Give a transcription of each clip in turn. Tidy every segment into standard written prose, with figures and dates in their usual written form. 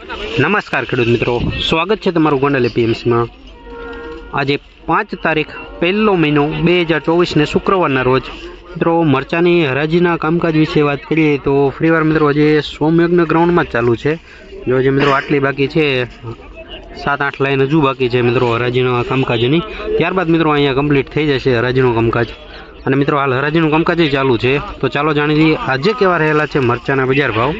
નમસ્કાર ખેડૂત મિત્રો, સ્વાગત છે તમારું ગોંડલ એપીએમસીમાં। આજે 5 તારીખ 1લો મહિનો 2024 શુક્રવારના રોજ મિત્રો મરચાની હરાજીના કામકાજ વિશે વાત કરીએ તો ફરીવાર મિત્રો આજે સોમયજ્ઞ ગ્રાઉન્ડમાં જ ચાલુ છે। જો જે મિત્રો આટલી બાકી છે, 7-8 લાઈન હજુ બાકી છે મિત્રો હરાજીના કામકાજની। ત્યારબાદ મિત્રો અહીંયા કમ્પ્લીટ થઈ જશે હરાજીનું કામકાજ। અને મિત્રો હાલ હરાજીનું કામકાજ ચાલુ છે, તો ચાલો જાણી લઈએ આજે કેવા રહેલા છે મરચાના બજાર ભાવ।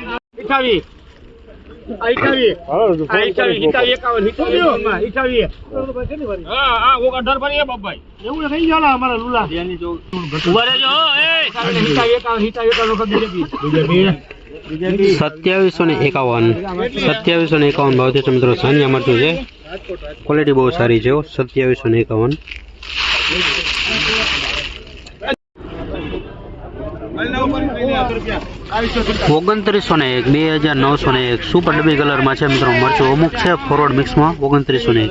₹2751 ભાવ છે મિત્રો। સાનિયા મરચું છે, ક્વોલિટી બહુ સારી છે। 2751 2901 2901 સુપર ડબ્બી કલરમાં છે મિત્રો મરચું અમુક છે ફોરવર્ડ મિક્સમાં। 2901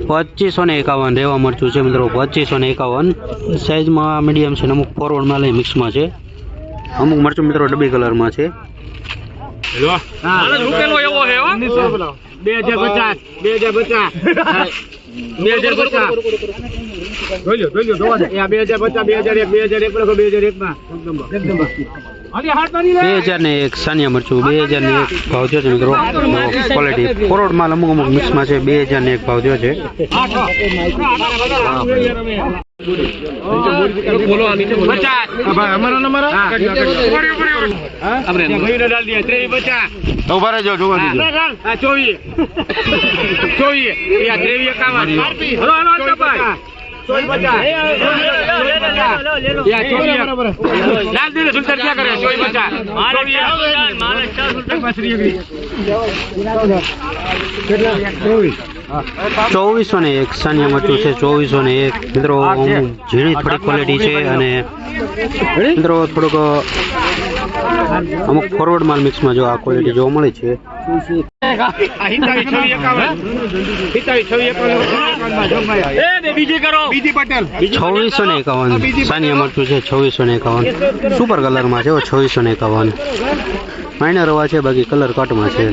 2551 રેવા મરચું છે મિત્રો। 2551 સાઈઝમાં મીડિયમ છે, અમુક ફોરવર્ડમાં લઈ મિક્સમાં છે, અમુક મરચું મિત્રો ડબ્બી કલરમાં છે। 2001 સાનિયા મરચું 2001 ભાવ થયો છે મિત્રો। ક્વોલિટી ફોરવર્ડ માલ અમુક મિક્સમાં છે। 2001 ભાવ થયો છે। ₹2401 સાનિયા મરચું છે। 2401 મિત્રો ઝીણી થોડી ક્વોલિટી છે અને મિત્રો થોડુંક અમુક ફોરવર્ડ માલ મિક્સમાં જો આ ક્વોલિટી જોવા મળે છે। 2651 સાનિયા મરચું છે। 2651 સુપર કલરમાં છે। 2651 માઇનર હવા છે, બાકી કલર કટમાં છે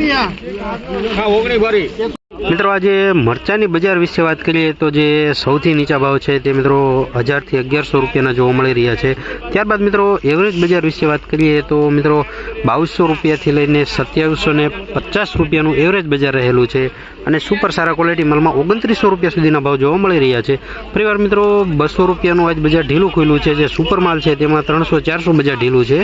મિત્રો। આજે મરચાની બજાર વિશે વાત કરીએ તો જે સૌથી નીચા ભાવ છે તે મિત્રો 1000 થી 1100 રૂપિયાના જોવા મળી રહ્યા છે। ત્યારબાદ મિત્રો એવરેજ બજાર વિશે વાત કરીએ તો મિત્રો 2200 રૂપિયાથી લઈને 2750 રૂપિયાનું એવરેજ બજાર રહેલું છે। અને સુપર સારા ક્વોલિટી માલમાં 2900 રૂપિયા સુધીના ભાવ જોવા મળી રહ્યા છે। ફરીવાર મિત્રો 200 રૂપિયાનું આજ બજાર ઢીલું ખુલ્યું છે। જે સુપર માલ છે તેમાં 300-400 બજાર ઢીલું છે।